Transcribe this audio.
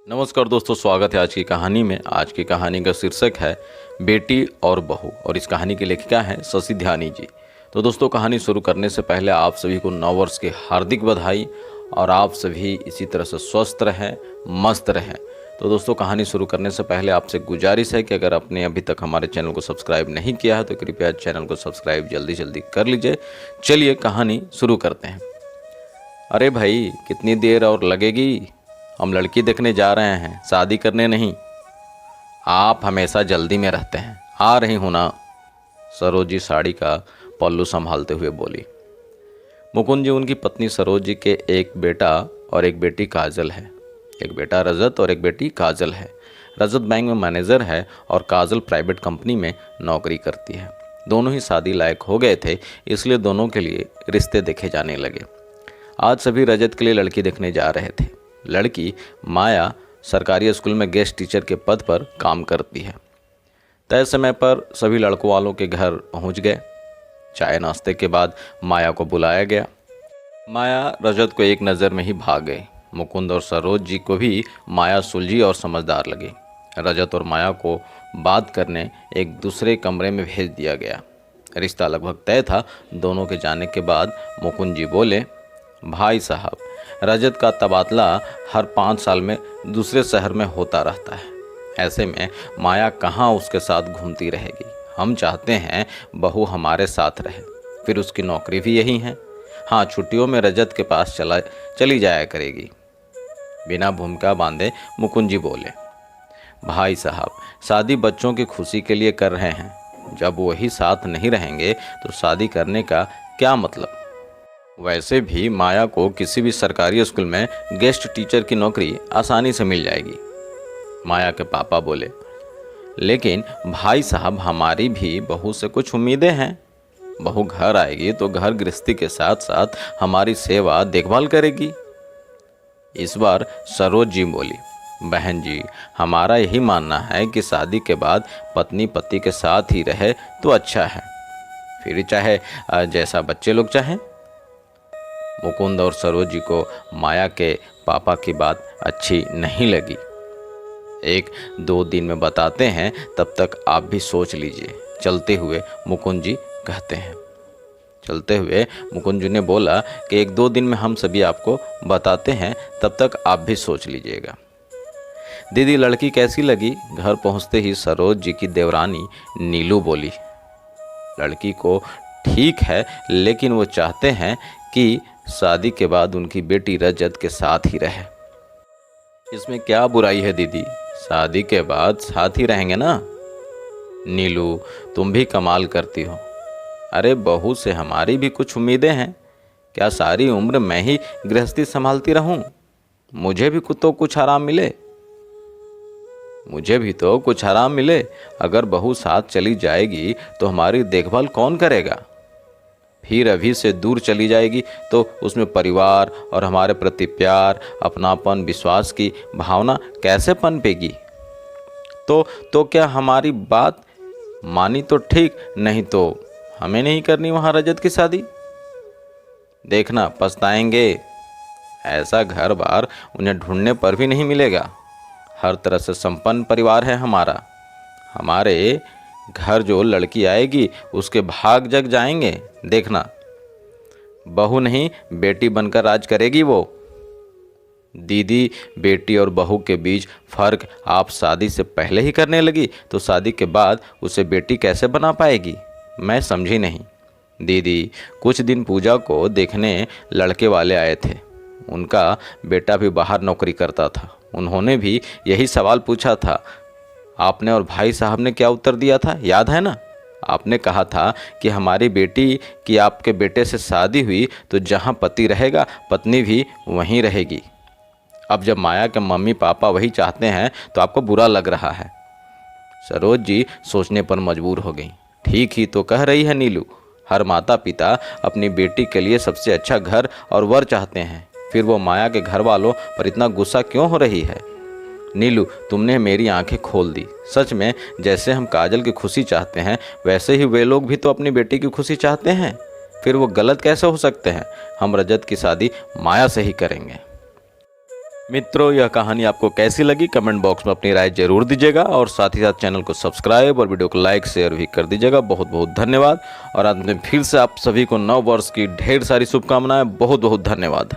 नमस्कार दोस्तों, स्वागत है आज की कहानी में। आज की कहानी का शीर्षक है बेटी और बहू और इस कहानी की लेखिका हैं शशि ध्यानी जी। तो दोस्तों, कहानी शुरू करने से पहले आप सभी को नव वर्ष की हार्दिक बधाई और आप सभी इसी तरह से स्वस्थ रहें, मस्त रहें। तो दोस्तों, कहानी शुरू करने से पहले आपसे गुजारिश है कि अगर आपने अभी तक हमारे चैनल को सब्सक्राइब नहीं किया है तो कृपया चैनल को सब्सक्राइब जल्दी जल्दी कर लीजिए। चलिए कहानी शुरू करते हैं। अरे भाई, कितनी देर और लगेगी? हम लड़की देखने जा रहे हैं, शादी करने नहीं। आप हमेशा जल्दी में रहते हैं। आ रही हूँ ना, सरोज जी साड़ी का पल्लू संभालते हुए बोली। मुकुंद जी, उनकी पत्नी सरोज जी के एक बेटा और एक बेटी काजल है। एक बेटा रजत और एक बेटी काजल है। रजत बैंक में मैनेजर है और काजल प्राइवेट कंपनी में नौकरी करती है। दोनों ही शादी लायक हो गए थे, इसलिए दोनों के लिए रिश्ते देखे जाने लगे। आज सभी रजत के लिए लड़की देखने जा रहे थे। लड़की माया सरकारी स्कूल में गेस्ट टीचर के पद पर काम करती है। तय समय पर सभी लड़कों वालों के घर पहुंच गए। चाय नाश्ते के बाद माया को बुलाया गया। माया रजत को एक नज़र में ही भाग गई। मुकुंद और सरोज जी को भी माया सुलझी और समझदार लगी। रजत और माया को बात करने एक दूसरे कमरे में भेज दिया गया। रिश्ता लगभग तय था। दोनों के जाने के बाद मुकुंद जी बोले, भाई साहब, रजत का तबादला हर 5 साल में दूसरे शहर में होता रहता है। ऐसे में माया कहाँ उसके साथ घूमती रहेगी। हम चाहते हैं बहू हमारे साथ रहे, फिर उसकी नौकरी भी यही है। हाँ, छुट्टियों में रजत के पास चली जाया करेगी। बिना भूमिका बांधे मुकुंद जी बोले, भाई साहब, शादी बच्चों की खुशी के लिए कर रहे हैं। जब वही साथ नहीं रहेंगे तो शादी करने का क्या मतलब। वैसे भी माया को किसी भी सरकारी स्कूल में गेस्ट टीचर की नौकरी आसानी से मिल जाएगी। माया के पापा बोले, लेकिन भाई साहब, हमारी भी बहू से कुछ उम्मीदें हैं। बहू घर आएगी तो घर गृहस्थी के साथ साथ हमारी सेवा देखभाल करेगी। इस बार सरोज जी बोली, बहन जी, हमारा यही मानना है कि शादी के बाद पत्नी पति के साथ ही रहे तो अच्छा है, फिर चाहे जैसा बच्चे लोग चाहें। मुकुंद और सरोज जी को माया के पापा की बात अच्छी नहीं लगी। 1-2 दिन में बताते हैं, तब तक आप भी सोच लीजिए। चलते हुए मुकुंद जी कहते हैं। चलते हुए मुकुंद जी ने बोला कि 1-2 दिन में हम सभी आपको बताते हैं, तब तक आप भी सोच लीजिएगा। दीदी, लड़की कैसी लगी? घर पहुंचते ही सरोज जी की देवरानी नीलू बोली, लड़की को ठीक है, लेकिन वो चाहते हैं कि शादी के बाद उनकी बेटी रजत के साथ ही रहे। इसमें क्या बुराई है दीदी? शादी के बाद साथ ही रहेंगे ना। नीलू, तुम भी कमाल करती हो। अरे, बहू से हमारी भी कुछ उम्मीदें हैं। क्या सारी उम्र मैं ही गृहस्थी संभालती रहूं? मुझे भी तो कुछ आराम मिले। अगर बहू साथ चली जाएगी तो हमारी देखभाल कौन करेगा? फिर अभी से दूर चली जाएगी तो उसमें परिवार और हमारे प्रति प्यार, अपनापन, विश्वास की भावना कैसे पनपेगी? तो क्या हमारी बात मानी तो ठीक, नहीं तो हमें नहीं करनी वहाँ रजत की शादी। देखना, पछताएंगे। ऐसा घर बार उन्हें ढूंढने पर भी नहीं मिलेगा। हर तरह से संपन्न परिवार है हमारा। हमारे घर जो लड़की आएगी उसके भाग जग जाएंगे। देखना, बहू नहीं बेटी बनकर राज करेगी वो। दीदी, बेटी और बहू के बीच फर्क आप शादी से पहले ही करने लगी तो शादी के बाद उसे बेटी कैसे बना पाएगी? मैं समझी नहीं। दीदी, कुछ दिन पूजा को देखने लड़के वाले आए थे। उनका बेटा भी बाहर नौकरी करता था। उन्होंने भी यही सवाल पूछा था। आपने और भाई साहब ने क्या उत्तर दिया था, याद है ना? आपने कहा था कि हमारी बेटी की आपके बेटे से शादी हुई तो जहां पति रहेगा पत्नी भी वहीं रहेगी। अब जब माया के मम्मी पापा वही चाहते हैं तो आपको बुरा लग रहा है। सरोज जी सोचने पर मजबूर हो गई। ठीक ही तो कह रही है नीलू। हर माता पिता अपनी बेटी के लिए सबसे अच्छा घर और वर चाहते हैं। फिर वो माया के घर वालों पर इतना गुस्सा क्यों हो रही है? नीलू, तुमने मेरी आंखें खोल दी। सच में, जैसे हम काजल की खुशी चाहते हैं वैसे ही वे लोग भी तो अपनी बेटी की खुशी चाहते हैं। फिर वो गलत कैसे हो सकते हैं? हम रजत की शादी माया से ही करेंगे। मित्रों, यह कहानी आपको कैसी लगी कमेंट बॉक्स में अपनी राय जरूर दीजिएगा और साथ ही साथ चैनल को सब्सक्राइब और वीडियो को लाइक शेयर भी कर दीजिएगा। बहुत बहुत धन्यवाद। और अंत में फिर से आप सभी को नव वर्ष की ढेर सारी शुभकामनाएं। बहुत बहुत धन्यवाद।